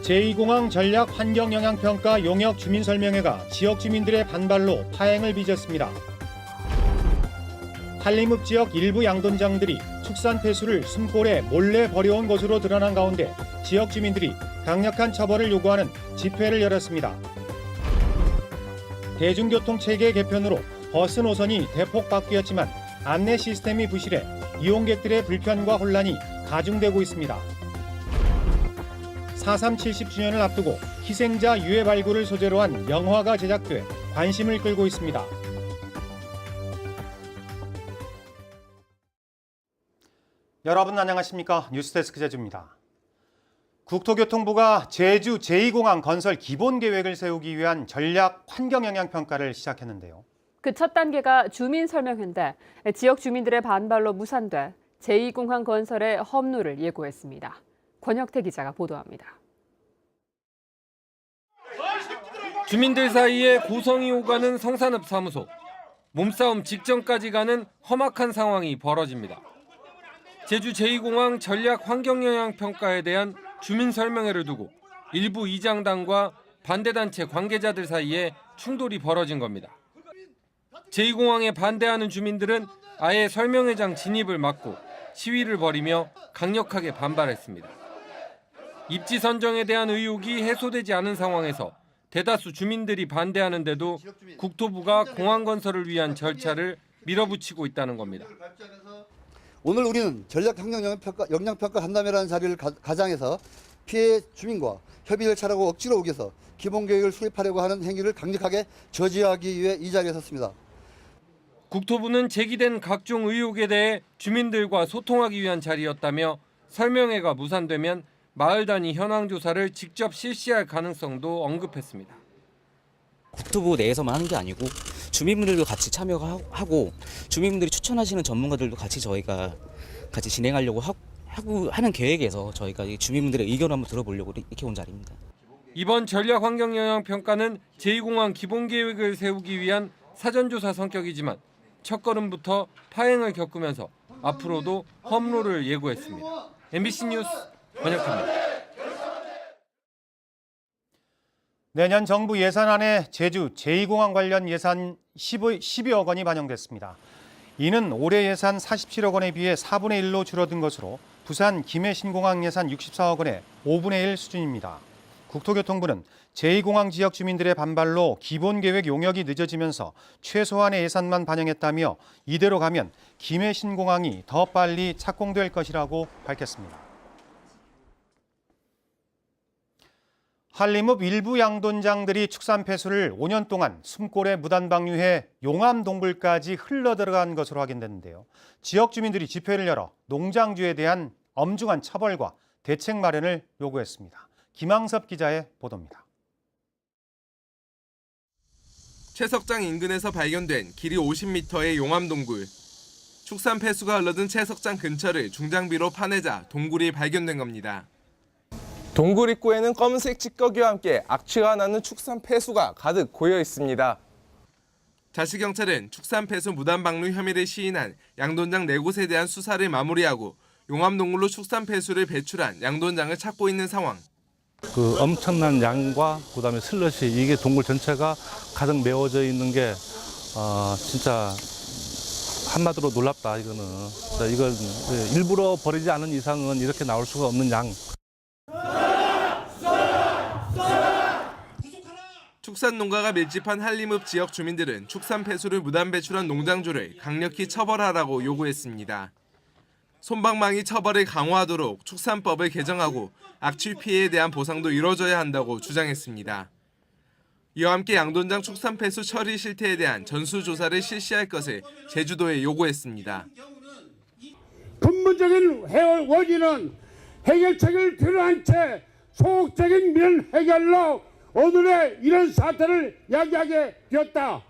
제2공항 전략 환경영향평가 용역 주민설명회가 지역 주민들의 반발로 파행을 빚었습니다. 한림읍 지역 일부 양돈장들이 축산 폐수를 숨골에 몰래 버려온 것으로 드러난 가운데 지역 주민들이 강력한 처벌을 요구하는 집회를 열었습니다. 대중교통 체계 개편으로 버스 노선이 대폭 바뀌었지만 안내 시스템이 부실해 이용객들의 불편과 혼란이 가중되고 있습니다. 4.3 70주년을 앞두고 희생자 유해 발굴을 소재로 한 영화가 제작돼 관심을 끌고 있습니다. 여러분 안녕하십니까? 뉴스데스크 제주입니다. 국토교통부가 제주 제2공항 건설 기본계획을 세우기 위한 전략 환경영향평가를 시작했는데요. 그 첫 단계가 주민설명회인데 지역 주민들의 반발로 무산돼 제2공항 건설의 험로를 예고했습니다. 권혁태 기자가 보도합니다. 주민들 사이에 고성이 오가는 성산읍 사무소. 몸싸움 직전까지 가는 험악한 상황이 벌어집니다. 제주 제2공항 전략 환경영향평가에 대한 주민설명회를 두고 일부 이장단과 반대단체 관계자들 사이에 충돌이 벌어진 겁니다. 제2공항에 반대하는 주민들은 아예 설명회장 진입을 막고 시위를 벌이며 강력하게 반발했습니다. 입지 선정에 대한 의혹이 해소되지 않은 상황에서 대다수 주민들이 반대하는데도 국토부가 공항 건설을 위한 절차를 밀어붙이고 있다는 겁니다. 오늘 우리는 전략 영향평가 간담회라는 자리를 가장해서 피해 주민과 협의를 차라고 억지로 우겨서 기본계획을 수립하려고 하는 행위를 강력하게 저지하기 위해 이 자리에 섰습니다. 국토부는 제기된 각종 의혹에 대해 주민들과 소통하기 위한 자리였다며 설명회가 무산되면 마을 단위 현황 조사를 직접 실시할 가능성도 언급했습니다. 국토부 내에서만 하는 게 아니고 주민분들도 같이 참여하고 주민분들이 추천하시는 전문가들도 같이 저희가 같이 진행하려고 하는 계획에서 저희가 주민분들의 의견을 한번 들어보려고 이렇게 온 자리입니다. 이번 전략 환경영향평가는 제2공항 기본계획을 세우기 위한 사전조사 성격이지만 첫걸음부터 파행을 겪으면서 앞으로도 험로를 예고했습니다. MBC 뉴스 권혁태입니다. 내년 정부 예산안에 제주 제2공항 관련 예산 12억 원이 반영됐습니다. 이는 올해 예산 47억 원에 비해 4분의 1로 줄어든 것으로 부산 김해 신공항 예산 64억 원의 5분의 1 수준입니다. 국토교통부는 제2공항 지역 주민들의 반발로 기본계획 용역이 늦어지면서 최소한의 예산만 반영했다며 이대로 가면 김해 신공항이 더 빨리 착공될 것이라고 밝혔습니다. 한림읍 일부 양돈장들이 축산 폐수를 5년 동안 숨골에 무단 방류해 용암 동굴까지 흘러들어간 것으로 확인됐는데요. 지역 주민들이 집회를 열어 농장주에 대한 엄중한 처벌과 대책 마련을 요구했습니다. 김항섭 기자의 보도입니다. 채석장 인근에서 발견된 길이 50m의 용암 동굴. 축산 폐수가 흘러든 채석장 근처를 중장비로 파내자 동굴이 발견된 겁니다. 동굴 입구에는 검은색 찌꺼기와 함께 악취가 나는 축산 폐수가 가득 고여 있습니다. 자치경찰은 축산 폐수 무단 방류 혐의를 시인한 양돈장 4곳에 대한 수사를 마무리하고 용암 동굴로 축산 폐수를 배출한 양돈장을 찾고 있는 상황. 그 엄청난 양과 그다음에 슬러시 이게 동굴 전체가 가득 메워져 있는 게 진짜 한마디로 놀랍다 이거는. 이걸 일부러 버리지 않은 이상은 이렇게 나올 수가 없는 양. 축산 농가가 밀집한 한림읍 지역 주민들은 축산 폐수를 무단 배출한 농장주를 강력히 처벌하라고 요구했습니다. 솜방망이 처벌을 강화하도록 축산법을 개정하고 악취 피해에 대한 보상도 이뤄져야 한다고 주장했습니다. 이와 함께 양돈장 축산 폐수 처리 실태에 대한 전수조사를 실시할 것을 제주도에 요구했습니다. 근본적인 원인은 해결책을 드러난 채 소극적인 민원 해결로 오늘의 이런 사태를 야기하게 되었다.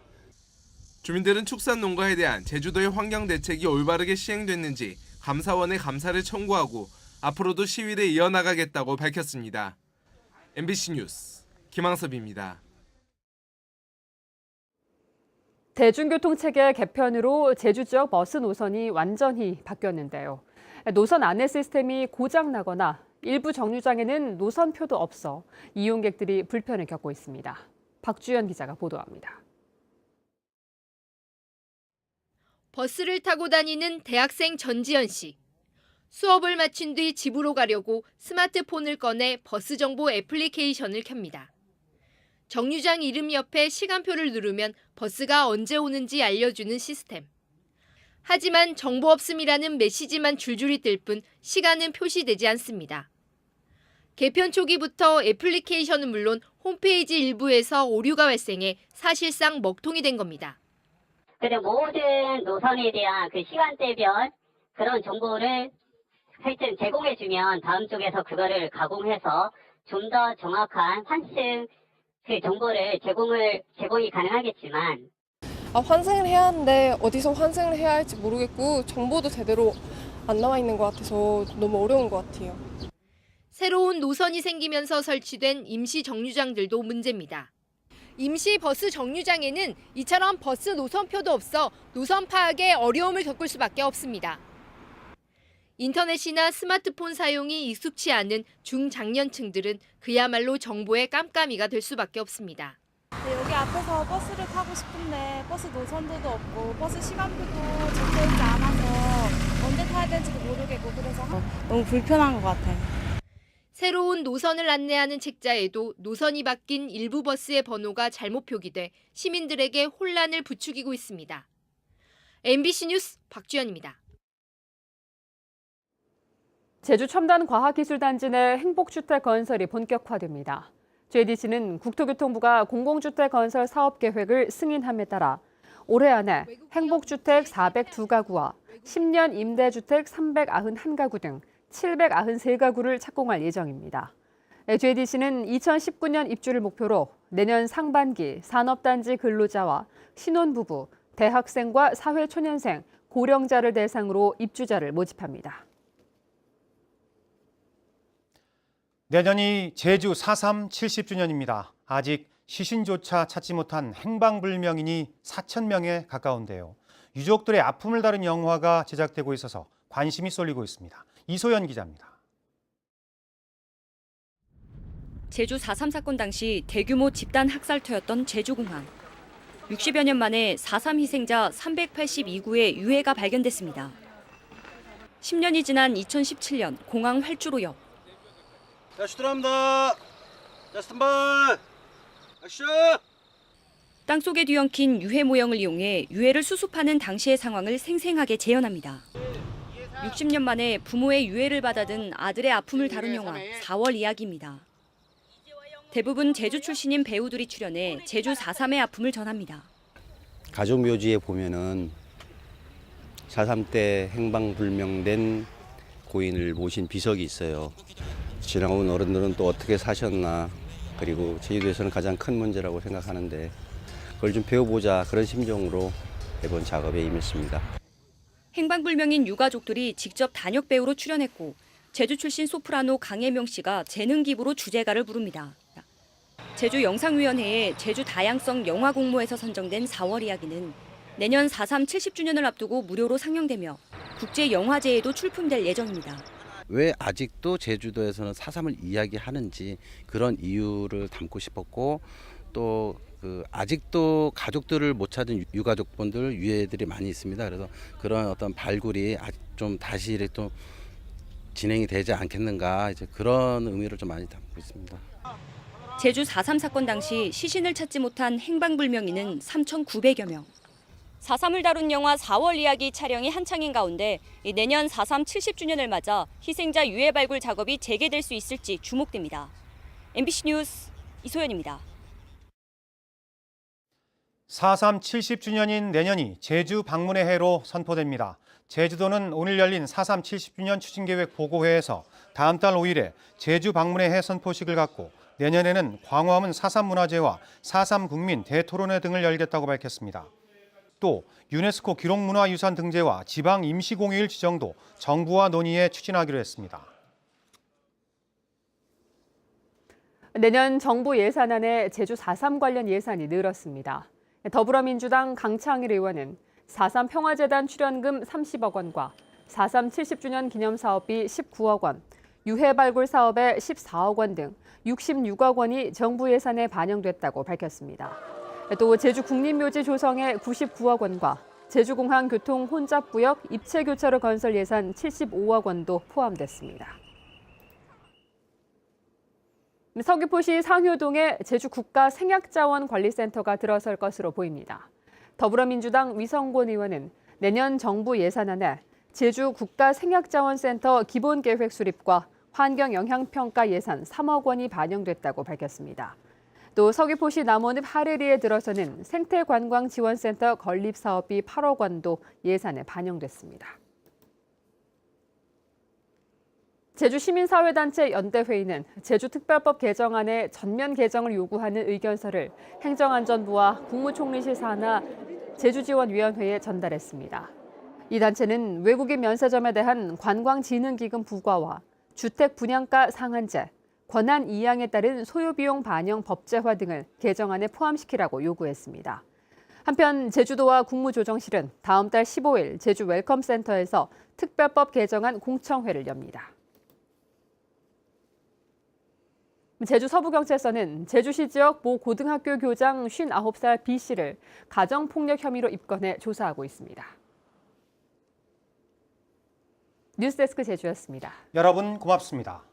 주민들은 축산 농가에 대한 제주도의 환경 대책이 올바르게 시행됐는지 감사원에 감사를 청구하고 앞으로도 시위를 이어나가겠다고 밝혔습니다. MBC 뉴스 김항섭입니다. 대중교통 체계 개편으로 제주 지역 버스 노선이 완전히 바뀌었는데요. 노선 안내 시스템이 고장나거나 일부 정류장에는 노선표도 없어 이용객들이 불편을 겪고 있습니다. 박주연 기자가 보도합니다. 버스를 타고 다니는 대학생 전지현 씨. 수업을 마친 뒤 집으로 가려고 스마트폰을 꺼내 버스 정보 애플리케이션을 켭니다. 정류장 이름 옆에 시간표를 누르면 버스가 언제 오는지 알려주는 시스템. 하지만 정보 없음이라는 메시지만 줄줄이 뜰 뿐 시간은 표시되지 않습니다. 개편 초기부터 애플리케이션은 물론 홈페이지 일부에서 오류가 발생해 사실상 먹통이 된 겁니다. 그리고 모든 노선에 대한 그 시간대별 그런 정보를 하여튼 제공해주면 다음 쪽에서 그거를 가공해서 좀 더 정확한 환승 그 정보를 제공이 가능하겠지만 환승을 해야 하는데 어디서 환승을 해야 할지 모르겠고 정보도 제대로 안 나와 있는 것 같아서 너무 어려운 것 같아요. 새로운 노선이 생기면서 설치된 임시 정류장들도 문제입니다. 임시 버스 정류장에는 이처럼 버스 노선표도 없어 노선 파악에 어려움을 겪을 수밖에 없습니다. 인터넷이나 스마트폰 사용이 익숙치 않은 중장년층들은 그야말로 정보의 깜깜이가 될 수밖에 없습니다. 네, 여기 앞에서 버스를 타고 싶은데 버스 노선도도 없고 버스 시간표도 적혀있지 않아서 언제 타야 될지도 모르겠고 그래서 너무 불편한 것 같아요. 새로운 노선을 안내하는 책자에도 노선이 바뀐 일부 버스의 번호가 잘못 표기돼 시민들에게 혼란을 부추기고 있습니다. MBC 뉴스 박주연입니다. 제주 첨단과학기술단지 내 행복주택 건설이 본격화됩니다. JDC는 국토교통부가 공공주택 건설 사업계획을 승인함에 따라 올해 안에 행복주택 402가구와 10년 임대주택 391가구 등 793가구를 착공할 예정입니다. JDC는 2019년 입주를 목표로 내년 상반기 산업단지 근로자와 신혼부부, 대학생과 사회초년생, 고령자를 대상으로 입주자를 모집합니다. 내년이 제주 4.3 70주년입니다. 아직 시신조차 찾지 못한 행방불명인이 4,000명에 가까운데요. 유족들의 아픔을 다룬 영화가 제작되고 있어서 관심이 쏠리고 있습니다. 이소연 기자입니다. 제주 4.3 사건 당시 대규모 집단 학살투였던 제주공항. 60여 년 만에 4.3 희생자 382구의 유해가 발견됐습니다. 10년이 지난 2017년 공항 활주로역. 자, 슈트랍니다. 자, 스탠바이. 액션! 땅속에 뒤엉킨 유해 모형을 이용해 유해를 수습하는 당시의 상황을 생생하게 재현합니다. 60년 만에 부모의 유해를 받아든 아들의 아픔을 다룬 영화 4월 이야기입니다. 대부분 제주 출신인 배우들이 출연해 제주 4.3의 아픔을 전합니다. 가족 묘지에 보면은 4.3 때 행방불명된 고인을 모신 비석이 있어요. 지나온 어른들은 또 어떻게 사셨나, 그리고 제주도에서는 가장 큰 문제라고 생각하는데 그걸 좀 배워보자, 그런 심정으로 이번 작업에 임했습니다. 행방불명인 유가족들이 직접 단역 배우로 출연했고 제주 출신 소프라노 강혜명 씨가 재능 기부로 주제가를 부릅니다. 제주 영상위원회의 제주 다양성 영화 공모에서 선정된 4월 이야기는 내년 4.3 70주년을 앞두고 무료로 상영되며 국제영화제에도 출품될 예정입니다. 왜 아직도 제주도에서는 4.3을 이야기하는지 그런 이유를 담고 싶었고, 또 아직도 가족들을 못 찾은 유가족분들, 유해들이 많이 있습니다. 그래서 그런 어떤 발굴이 좀 다시 또 진행이 되지 않겠는가, 이제 그런 의미를 좀 많이 담고 있습니다. 제주 4.3 사건 당시 시신을 찾지 못한 행방불명인은 3,900여 명. 4.3을 다룬 영화 4월 이야기 촬영이 한창인 가운데 내년 4.3 70주년을 맞아 희생자 유해 발굴 작업이 재개될 수 있을지 주목됩니다. MBC 뉴스 이소연입니다. 4.3 70주년인 내년이 제주 방문의 해로 선포됩니다. 제주도는 오늘 열린 4.3 70주년 추진계획 보고회에서 다음 달 5일에 제주 방문의 해 선포식을 갖고 내년에는 광화문 4.3 문화제와 4.3 국민 대토론회 등을 열겠다고 밝혔습니다. 또 유네스코 기록문화유산 등재와 지방 임시공휴일 지정도 정부와 논의해 추진하기로 했습니다. 내년 정부 예산안에 제주 4.3 관련 예산이 늘었습니다. 더불어민주당 강창일 의원은 4.3 평화재단 출연금 30억 원과 4.3 70주년 기념사업비 19억 원, 유해 발굴 사업에 14억 원 등 66억 원이 정부 예산에 반영됐다고 밝혔습니다. 또 제주 국립묘지 조성에 99억 원과 제주공항 교통 혼잡구역 입체 교차로 건설 예산 75억 원도 포함됐습니다. 서귀포시 상효동에 제주 국가생약자원관리센터가 들어설 것으로 보입니다. 더불어민주당 위성곤 의원은 내년 정부 예산안에 제주 국가생약자원센터 기본계획 수립과 환경영향평가 예산 3억 원이 반영됐다고 밝혔습니다. 또 서귀포시 남원읍 하레리에 들어서는 생태관광지원센터 건립사업비 8억 원도 예산에 반영됐습니다. 제주시민사회단체 연대회의는 제주특별법 개정안의 전면 개정을 요구하는 의견서를 행정안전부와 국무총리실 산하 제주지원위원회에 전달했습니다. 이 단체는 외국인 면세점에 대한 관광진흥기금 부과와 주택 분양가 상한제, 권한 이양에 따른 소요비용 반영 법제화 등을 개정안에 포함시키라고 요구했습니다. 한편 제주도와 국무조정실은 다음 달 15일 제주 웰컴센터에서 특별법 개정안 공청회를 엽니다. 제주 서부경찰서는 제주시 지역 모 고등학교 교장 59살 B씨를 가정폭력 혐의로 입건해 조사하고 있습니다. 뉴스데스크 제주였습니다. 여러분 고맙습니다.